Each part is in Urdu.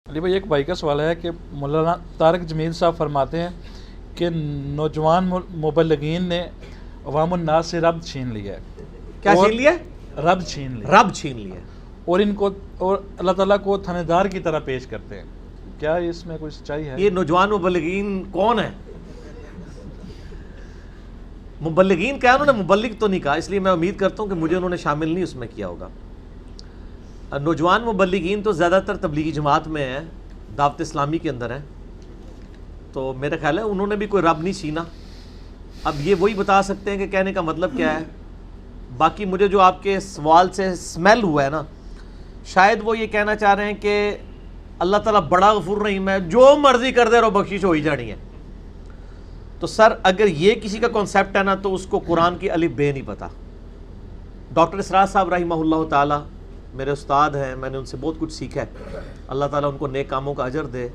علی بھائی، ایک بھائی کا سوال ہے کہ مولانا طارق جمیل صاحب فرماتے ہیں کہ نوجوان مبلغین نے عوام الناس سے رب چھین لیا ہے. کیا چھین لیا؟ رب چھین لیا. رب چھین لیا اور ان کو اور اللہ تعالیٰ کو تھانے دار کی طرح پیش کرتے ہیں. کیا اس میں کوئی سچائی ہے؟ یہ نوجوان مبلغین کون ہیں؟ مبلغین کیا؟ انہوں نے مبلغ تو نہیں کہا، اس لیے میں امید کرتا ہوں کہ مجھے انہوں نے شامل نہیں اس میں کیا ہوگا. نوجوان مبلغین تو زیادہ تر تبلیغی جماعت میں ہیں، دعوت اسلامی کے اندر ہیں، تو میرا خیال ہے انہوں نے بھی کوئی رب نہیں چھینا. اب یہ وہی بتا سکتے ہیں کہ کہنے کا مطلب کیا ہے. باقی مجھے جو آپ کے سوال سے سمیل ہوا ہے نا، شاید وہ یہ کہنا چاہ رہے ہیں کہ اللہ تعالیٰ بڑا غفور رحیم ہے، جو مرضی کر دے رہو بخشش ہو ہی جانی ہے. تو سر اگر یہ کسی کا کانسیپٹ ہے نا تو اس کو قرآن کی الف بے نہیں پتا. ڈاکٹر اسرار صاحب رحمہ اللہ تعالیٰ میرے استاد ہیں، میں نے ان سے بہت کچھ سیکھا ہے. اللہ تعالیٰ ان کو نیک کاموں کا اجر دے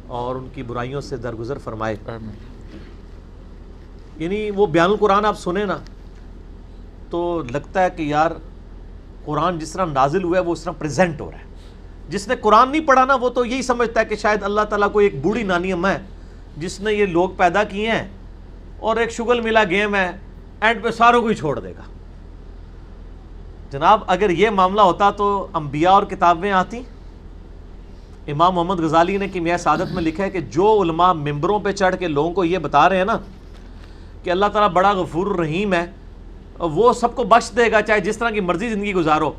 اور ان کی برائیوں سے درگزر فرمائے. یعنی وہ بیان القرآن آپ سنیں نا تو لگتا ہے کہ یار قرآن جس طرح نازل ہوا ہے وہ اس طرح پریزنٹ ہو رہا ہے. جس نے قرآن نہیں پڑھا نا وہ تو یہی سمجھتا ہے کہ شاید اللہ تعالیٰ کو ایک بوڑھی نانی اماں ہے جس نے یہ لوگ پیدا کیے ہیں اور ایک شغل ملا گیم ہے، اینڈ پہ ساروں کو ہی چھوڑ دے گا. جناب اگر یہ معاملہ ہوتا تو انبیاء اور کتابیں آتی. امام محمد غزالی نے کیمیائے سعادت میں لکھا ہے کہ جو علماء ممبروں پہ چڑھ کے لوگوں کو یہ بتا رہے ہیں نا کہ اللہ تعالیٰ بڑا غفور الرحیم ہے، وہ سب کو بخش دے گا چاہے جس طرح کی مرضی زندگی گزارو،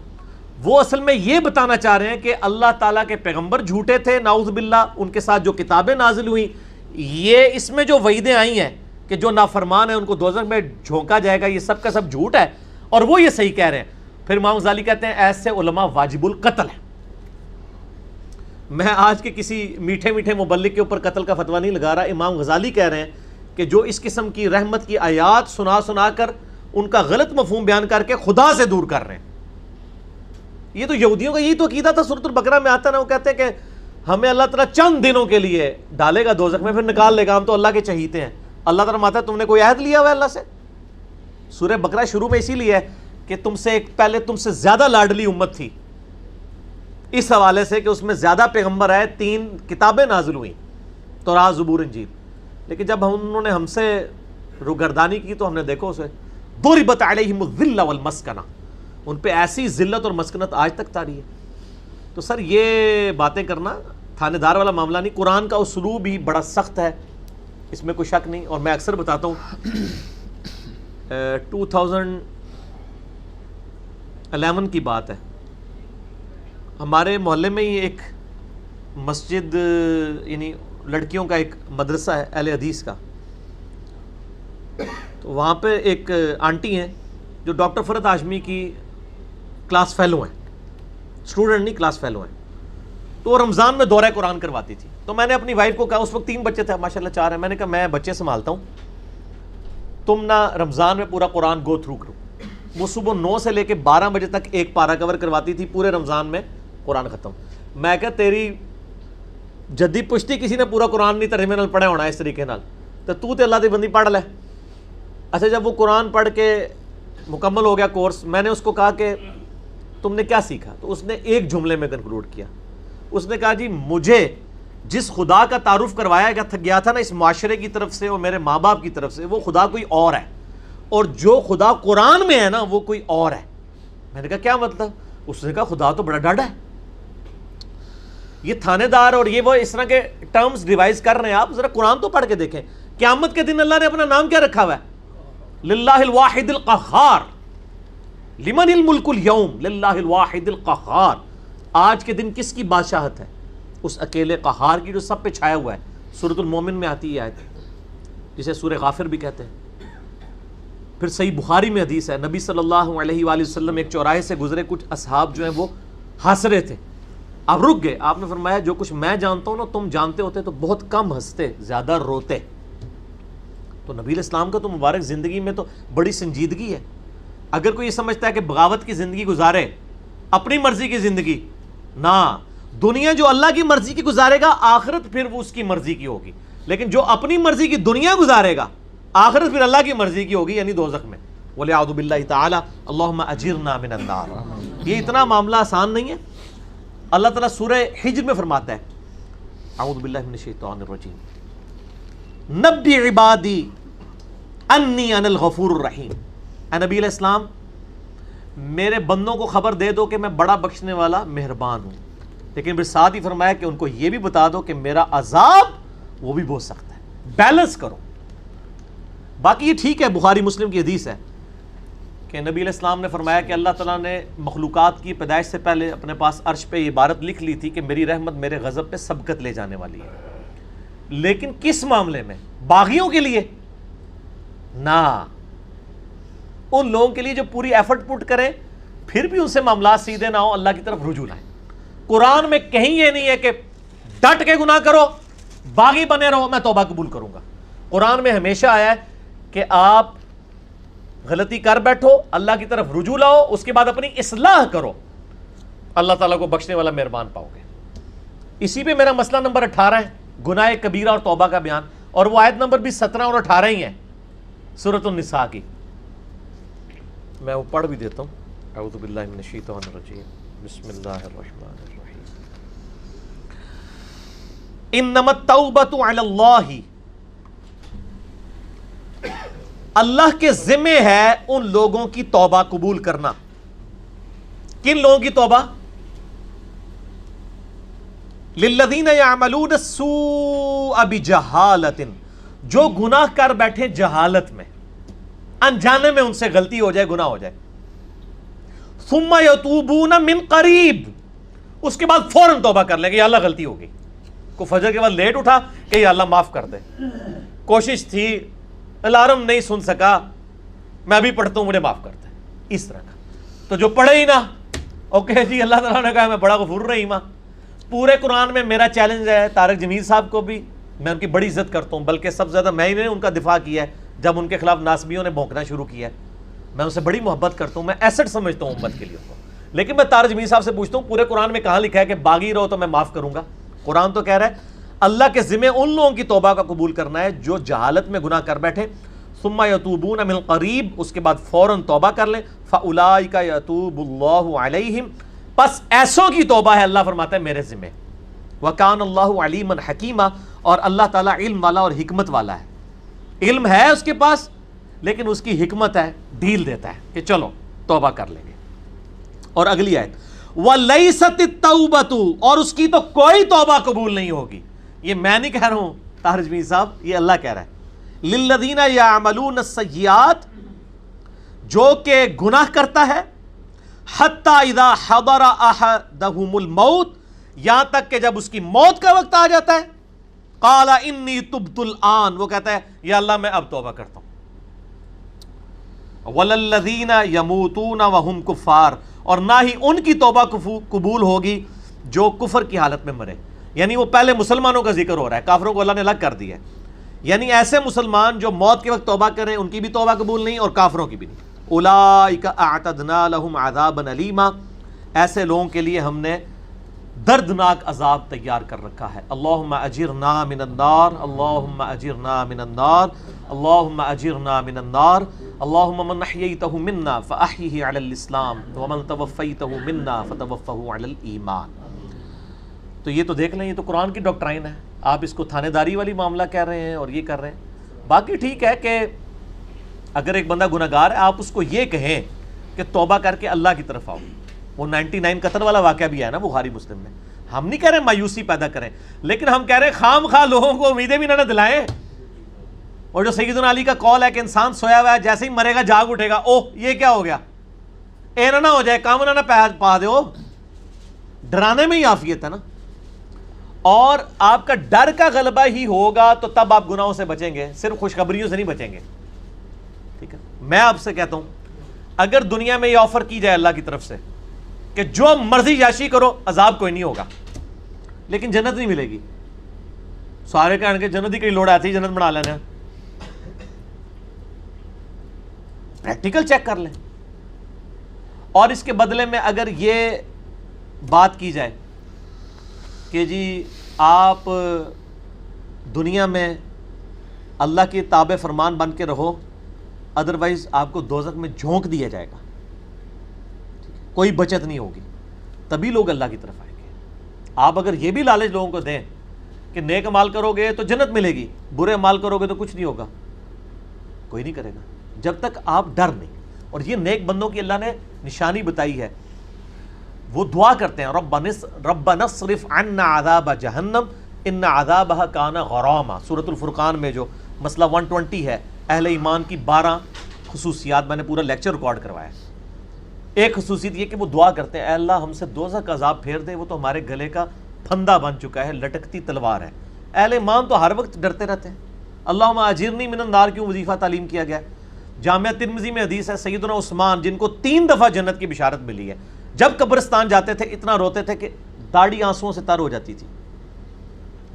وہ اصل میں یہ بتانا چاہ رہے ہیں کہ اللہ تعالیٰ کے پیغمبر جھوٹے تھے نعوذ باللہ، ان کے ساتھ جو کتابیں نازل ہوئیں، یہ اس میں جو وعیدیں آئی ہیں کہ جو نافرمان ہیں ان کو دوزخ میں جھونکا جائے گا، یہ سب کا سب جھوٹ ہے اور وہ یہ صحیح کہہ رہے ہیں. پھر امام غزالی کہتے ہیں ایسے علماء واجب القتل ہیں. میں آج کے کسی میٹھے میٹھے مبلغ کے اوپر قتل کا فتویٰ نہیں لگا رہا. امام غزالی کہہ رہے ہیں کہ جو اس قسم کی رحمت کی آیات سنا کر ان کا غلط مفہوم بیان کر کے خدا سے دور کر رہے ہیں. یہ تو یہودیوں کا یہی تو عقیدہ تھا. سورۃ البقرہ میں آتا ہے نا، وہ کہتے ہیں کہ ہمیں اللہ تعالیٰ چند دنوں کے لیے ڈالے گا دوزخ میں پھر نکال لے گا، ہم تو اللہ کے چہیتے ہیں. اللہ تعالیٰ ماتا ہے تم نے کوئی عہد لیا ہوا ہے اللہ سے؟ سورہ بقرہ شروع میں اسی لیے ہے کہ تم سے ایک پہلے تم سے زیادہ لاڈلی امت تھی، اس حوالے سے کہ اس میں زیادہ پیغمبر آئے، 3 کتابیں نازل ہوئیں، تورات زبور انجیل. لیکن جب انہوں نے ہم سے روگردانی کی تو ہم نے دیکھو اسے ضربت علیہم الذلہ والمسکنہ، ان پہ ایسی ذلت اور مسکنت آج تک طاری ہے. تو سر یہ باتیں کرنا تھانے دار والا معاملہ نہیں. قرآن کا اسلوب ہی بڑا سخت ہے، اس میں کوئی شک نہیں. اور میں اکثر بتاتا ہوں 2011 کی بات ہے، ہمارے محلے میں ہی ایک مسجد، یعنی لڑکیوں کا ایک مدرسہ ہے اہل حدیث کا. تو وہاں پہ ایک آنٹی ہیں جو ڈاکٹر فرحت ہاشمی کی کلاس فیلو ہیں، اسٹوڈنٹ نہیں کلاس فیلو ہیں. تو وہ رمضان میں دورہ قرآن کرواتی تھی. تو میں نے اپنی وائف کو کہا، اس وقت 3 بچے تھے، ماشاءاللہ 4 ہیں، میں نے کہا میں بچے سنبھالتا ہوں، تم نہ رمضان میں پورا قرآن گو تھرو کرو. وہ صبح 9 سے لے کے 12 بجے تک ایک پارہ کور کرواتی تھی، پورے رمضان میں قرآن ختم. میں کہا تیری جدی پشتی کسی نے پورا قرآن نہیں ترجمے نال پڑھا ہونا اس طریقے نال، تو تے اللہ دی بندی پڑھ لے. اچھا جب وہ قرآن پڑھ کے مکمل ہو گیا کورس، میں نے اس کو کہا کہ تم نے کیا سیکھا؟ تو اس نے ایک جملے میں کنکلوڈ کیا. اس نے کہا جی مجھے جس خدا کا تعارف کروایا گیا تھا نا اس معاشرے کی طرف سے اور میرے ماں باپ کی طرف سے، وہ خدا کوئی اور ہے، اور جو خدا قرآن میں ہے نا وہ کوئی اور ہے. میں نے کہا کیا مطلب؟ اس نے کہا خدا تو بڑا ڈاڈا ہے. یہ تھانے دار اور یہ وہ اس طرح کے ٹرمز ڈیوائز کر رہے ہیں. آپ ذرا قرآن تو پڑھ کے دیکھیں. قیامت کے دن اللہ نے اپنا نام کیا رکھا ہوا ہے؟ للہ الواحد القہار، لمن الملک اليوم، للہ الواحد القہار. آج کے دن کس کی بادشاہت ہے؟ اس اکیلے قہار کی جو سب پہ چھایا ہوا ہے. سورۃ المومن میں آتی ہے آیت، جسے سورہ غافر بھی کہتے ہیں. پھر صحیح بخاری میں حدیث ہے، نبی صلی اللہ علیہ وآلہ وسلم ایک چوراہے سے گزرے، کچھ اصحاب جو ہیں وہ ہنس رہے تھے، آپ رک گئے. آپ نے فرمایا جو کچھ میں جانتا ہوں نا تم جانتے ہوتے تو بہت کم ہنستے، زیادہ روتے. تو نبی الاسلام کا تو مبارک زندگی میں تو بڑی سنجیدگی ہے. اگر کوئی یہ سمجھتا ہے کہ بغاوت کی زندگی گزارے، اپنی مرضی کی زندگی، نہ، دنیا جو اللہ کی مرضی کی گزارے گا آخرت پھر وہ اس کی مرضی کی ہوگی. لیکن جو اپنی مرضی کی دنیا گزارے گا آخرت پھر اللہ کی مرضی کی ہوگی، یعنی دوزخ میں. وَلِعَوْذُ بِاللَّهِ تَعَالَى اللہم اجرنا من النار. یہ اتنا معاملہ آسان نہیں ہے. اللہ تعالیٰ سورہ حجر میں فرماتا ہے اعوذ باللہ من الشیطان الرجیم، نبی عبادی انی انا الغفور الرحیم، اے نبی علیہ السلام میرے بندوں کو خبر دے دو کہ میں بڑا بخشنے والا مہربان ہوں، لیکن پھر ساتھ ہی فرمایا کہ ان کو یہ بھی بتا دو کہ میرا عذاب وہ بھی بہت سخت ہے، بیلنس کرو۔ باقی یہ ٹھیک ہے، بخاری مسلم کی حدیث ہے کہ نبی علیہ السلام نے فرمایا کہ اللہ تعالیٰ نے مخلوقات کی پیدائش سے پہلے اپنے پاس عرش پہ یہ عبارت لکھ لی تھی کہ میری رحمت میرے غضب پہ سبقت لے جانے والی ہے، لیکن کس معاملے میں؟ باغیوں کے لیے نہ، ان لوگوں کے لیے جو پوری ایفرٹ پٹ کریں پھر بھی ان سے معاملات سیدھے نہ ہو، اللہ کی طرف رجوع لائیں۔ قرآن میں کہیں یہ نہیں ہے کہ ڈٹ کے گناہ کرو، باغی بنے رہو میں توبہ قبول کروں گا۔ قرآن میں ہمیشہ آیا ہے کہ آپ غلطی کر بیٹھو، اللہ کی طرف رجوع لاؤ، اس کے بعد اپنی اصلاح کرو، اللہ تعالیٰ کو بخشنے والا مہربان پاؤ گے۔ اسی پہ میرا مسئلہ نمبر 18 ہے، گناہ کبیرہ اور توبہ کا بیان، اور وہ آیت نمبر بھی 17 اور 18 ہی ہے سورۃ النساء کی۔ میں وہ پڑھ بھی دیتا ہوں، اعوذ باللہ من الشیطان الرجیم، بسم اللہ الرحمن الرحیم۔ انما التوبۃ علی اللہ، اللہ کے ذمہ ہے ان لوگوں کی توبہ قبول کرنا۔ کن لوگوں کی توبہ؟ للذین یعملون السوء بجہالۃ، جو گناہ کر بیٹھے جہالت میں، انجانے میں ان سے غلطی ہو جائے، گناہ ہو جائے، ثم یتوبون من قریب، اس کے بعد فوراً توبہ کر لیں کہ یا اللہ غلطی ہو گئی، کو فجر کے بعد لیٹ اٹھا کہ یا اللہ معاف کر دے، کوشش تھی، الارم نہیں سن سکا، میں ابھی پڑھتا ہوں مجھے معاف کر دے، اس طرح کا۔ تو جو پڑھے ہی نہ، اوکے جی اللہ تعالیٰ نے کہا میں بڑا غفور رحیم ہاں۔ پورے قرآن میں میرا چیلنج ہے طارق جمیل صاحب کو بھی، میں ان کی بڑی عزت کرتا ہوں، بلکہ سب سے زیادہ میں ہی نے ان کا دفاع کیا ہے جب ان کے خلاف ناسبیوں نے بھونکنا شروع کیا ہے، میں ان سے بڑی محبت کرتا ہوں، میں ایسٹ سمجھتا ہوں امت کے لیے ان کو، لیکن میں طارق جمیل صاحب سے پوچھتا ہوں پورے قرآن میں کہاں لکھا ہے کہ باغی رہو تو میں معاف کروں گا؟ قرآن تو کہہ رہا ہے اللہ کے ذمہ ان لوگوں کی توبہ کا قبول کرنا ہے جو جہالت میں گناہ کر بیٹھے، ثم یتوبون من قریب، اس کے بعد فوراً توبہ کر لیں، فاولئک یتوب اللہ علیہم، پس ایسوں کی توبہ ہے اللہ فرماتا ہے میرے ذمہ، وکان اللہ علیما حکیما، اور اللہ تعالیٰ علم والا اور حکمت والا ہے، علم ہے اس کے پاس لیکن اس کی حکمت ہے، ڈھیل دیتا ہے کہ چلو توبہ کر لیں گے۔ اور اگلی آیت وَلَيْسَتِ التَّوْبَةُ، اور اس کی تو کوئی توبہ قبول نہیں ہوگی، یہ میں نہیں کہہ رہا ہوں طاہر جمیل صاحب، یہ اللہ کہہ رہا ہے، للذین یعملون السیئات، جو کہ گناہ کرتا ہے، حتی اذا حضر احدہم الموت، یہاں تک کہ جب اس کی موت کا وقت آ جاتا ہے، قال انی تبت الآن، وہ کہتا ہے یا اللہ میں اب توبہ کرتا ہوں، وللذین یموتون وہم کفار، اور نہ ہی ان کی توبہ قبول ہوگی جو کفر کی حالت میں مرے، یعنی وہ پہلے مسلمانوں کا ذکر ہو رہا ہے، کافروں کو اللہ نے الگ کر دیا ہے، یعنی ایسے مسلمان جو موت کے وقت توبہ کریں ان کی بھی توبہ قبول نہیں اور کافروں کی بھی نہیں۔ اولئک اعتدنا لہم عذابا الیما، ایسے لوگوں کے لیے ہم نے دردناک عذاب تیار کر رکھا ہے۔ اللہم اجرنا من النار، اللہم اجرنا من النار، اللہم اجرنا من النار، اللہم من احییتہ منا فاحیہ علی الاسلام ومن توفیتہ منا فتوفہ علی الایمان۔ تو یہ تو دیکھ لیں، یہ تو قرآن کی ڈاکٹرائن ہے، آپ اس کو تھانے داری والی معاملہ کہہ رہے ہیں اور یہ کر رہے ہیں۔ باقی ٹھیک ہے کہ اگر ایک بندہ گناہ گار ہے آپ اس کو یہ کہیں کہ توبہ کر کے اللہ کی طرف آؤ، وہ 99 قتل والا واقعہ بھی ہے نا بخاری مسلم میں، ہم نہیں کہہ رہے مایوسی پیدا کریں، لیکن ہم کہہ رہے ہیں خام خواہ لوگوں کو امیدیں بھی نہ دلائیں۔ اور جو سیدنا علی کا قول ہے کہ انسان سویا ہوا ہے جیسے ہی مرے گا جاگ اٹھے گا، اوہ یہ کیا ہو گیا، اے نہ ہو جائے کام نہ پا دے، ڈرانے میں ہی عافیت ہے نا۔ اور آپ کا ڈر کا غلبہ ہی ہوگا تو تب آپ گناہوں سے بچیں گے، صرف خوشخبریوں سے نہیں بچیں گے، ٹھیک ہے۔ میں آپ سے کہتا ہوں اگر دنیا میں یہ آفر کی جائے اللہ کی طرف سے کہ جو مرضی یاشی کرو عذاب کوئی نہیں ہوگا لیکن جنت نہیں ملے گی، سارے کہنے کے جنت ہی کئی لوڑ آتی ہے جنت بنا لینا، پریکٹیکل چیک کر لیں۔ اور اس کے بدلے میں اگر یہ بات کی جائے کہ جی آپ دنیا میں اللہ کے تابع فرمان بن کے رہو، ادروائز آپ کو دوزخ میں جھونک دیا جائے گا، کوئی بچت نہیں ہوگی، تبھی لوگ اللہ کی طرف آئیں گے۔ آپ اگر یہ بھی لالچ لوگوں کو دیں کہ نیک عمال کرو گے تو جنت ملے گی، برے عمال کرو گے تو کچھ نہیں ہوگا، کوئی نہیں کرے گا جب تک آپ ڈر نہیں. اور یہ نیک بندوں کی اللہ نے نشانی بتائی ہے، وہ دعا کرتے ہیں ربنا اصرف عنا عذاب جہنم ان عذابها کان غراما. سورۃ الفرقان میں جو مسئلہ 120 ہے، اہل ایمان کی 12 خصوصیات، میں نے پورا لیکچر ریکارڈ کروایا ہے. ایک خصوصیت یہ کہ وہ دعا کرتے ہیں اے اللہ ہم سے دوزخ کا عذاب پھیر دے، وہ تو ہمارے گلے کا پھندا بن چکا ہے، لٹکتی تلوار ہے. اہل ایمان تو ہر وقت ڈرتے رہتے ہیں. اللہم اجرنی من النار کیوں وظیفہ تعلیم کیا گیا ہے. جامعہ ترمذی میں حدیث ہے، سیدنا عثمان جن کو 3 دفعہ جنت کی بشارت ملی ہے، جب قبرستان جاتے تھے اتنا روتے تھے کہ داڑھی آنسوؤں سے تر ہو جاتی تھی.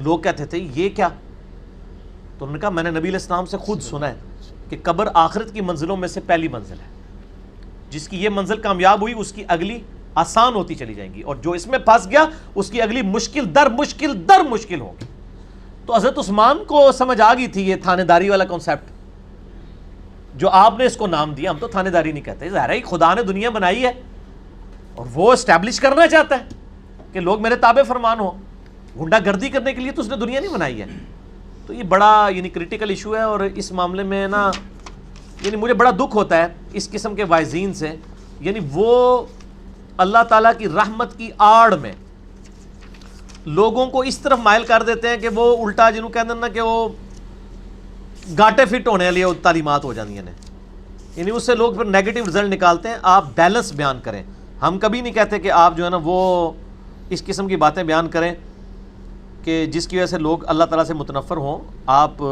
لوگ کہتے تھے یہ کیا؟ تو انہوں نے کہا میں نے نبی علیہ السلام سے خود سنا ہے کہ قبر آخرت کی منزلوں میں سے پہلی منزل ہے، جس کی یہ منزل کامیاب ہوئی اس کی اگلی آسان ہوتی چلی جائیں گی، اور جو اس میں پھنس گیا اس کی اگلی مشکل در مشکل ہوگی. تو حضرت عثمان کو سمجھ آ گئی تھی یہ تھانے داری والا کنسیپٹ جو آپ نے اس کو نام دیا. ہم تو تھانے داری نہیں کہتے، ظاہر ہے خدا نے دنیا بنائی ہے اور وہ اسٹیبلش کرنا چاہتا ہے کہ لوگ میرے تابع فرمان ہوں. گنڈا گردی کرنے کے لیے تو اس نے دنیا نہیں بنائی ہے. تو یہ بڑا کریٹیکل ایشو ہے، اور اس معاملے میں نا مجھے بڑا دکھ ہوتا ہے اس قسم کے وائزین سے. وہ اللہ تعالیٰ کی رحمت کی آڑ میں لوگوں کو اس طرف مائل کر دیتے ہیں کہ وہ الٹا جنہوں کہتے ہیں نا کہ وہ گاٹے فٹ ہونے والی تعلیمات ہو جاتی ہیں، اس سے لوگ پھر نیگیٹو رزلٹ نکالتے ہیں. آپ بیلنس بیان کریں. ہم کبھی نہیں کہتے کہ آپ جو ہے نا وہ اس قسم کی باتیں بیان کریں کہ جس کی وجہ سے لوگ اللہ تعالیٰ سے متنفر ہوں. آپ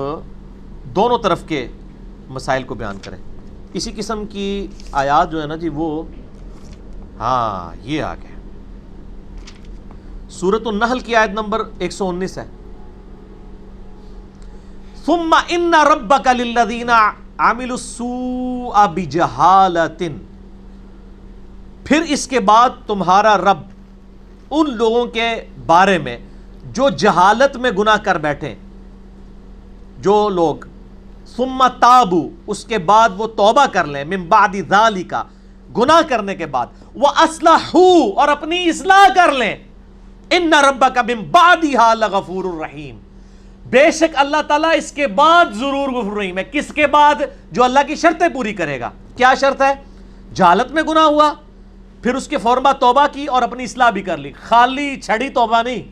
دونوں طرف کے مسائل کو بیان کریں. اسی قسم کی آیات جو ہے نا جی وہ یہ آ گئے. سورۃ النحل کی آیت نمبر 119 ہے. ثم ان ربک للذین عملوا السوء بجہالۃ، پھر اس کے بعد تمہارا رب ان لوگوں کے بارے میں جو جہالت میں گناہ کر بیٹھے، جو لوگ ثم تابوا اس کے بعد وہ توبہ کر لیں، من بعد ذالک گناہ کرنے کے بعد، واصلحوا اور اپنی اصلاح کر لیں، ان ربک من بعدها لغفور الرحیم، بے شک اللہ تعالیٰ اس کے بعد ضرور غفور رحیم ہے. کس کے بعد؟ جو اللہ کی شرطیں پوری کرے گا. کیا شرط ہے؟ جہالت میں گناہ ہوا، پھر اس کے فوراً بعد توبہ کی اور اپنی اصلاح بھی کر لی. خالی چھڑی توبہ نہیں.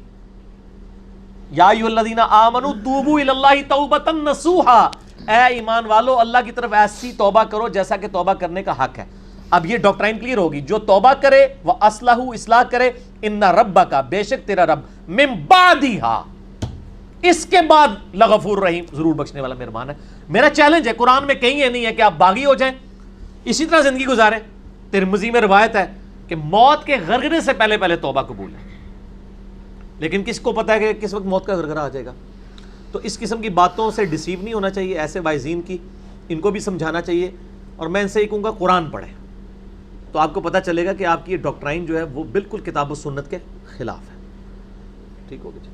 یا ایھا الذین آمنوا توبوا الی اللہ توبۃ نصوحا، اے ایمان والو اللہ کی طرف ایسی توبہ کرو جیسا کہ توبہ کرنے کا حق ہے. اب یہ ڈاکٹرائن کلیئر ہوگی. جو توبہ کرے وہ اصلاح کرے، ان ربک بے شک تیرا رب من بعدها اس کے بعد لغفور رحیم ضرور بخشنے والا مہربان ہے. میرا چیلنج ہے، قرآن میں کہیں یہ نہیں ہے کہ آپ باغی ہو جائیں اسی طرح زندگی گزاریں. ترمذی میں روایت ہے کہ موت کے غرغرے سے پہلے توبہ قبول ہے، لیکن کس کو پتا ہے کہ کس وقت موت کا غرغرہ آ جائے گا. تو اس قسم کی باتوں سے ڈیسیو نہیں ہونا چاہیے. ایسے وائزین کی ان کو بھی سمجھانا چاہیے، اور میں ان سے یہ کہوں گا قرآن پڑھیں تو آپ کو پتہ چلے گا کہ آپ کی یہ ڈاکٹرائن جو ہے وہ بالکل کتاب و سنت کے خلاف ہے. ٹھیک ہوگا جی.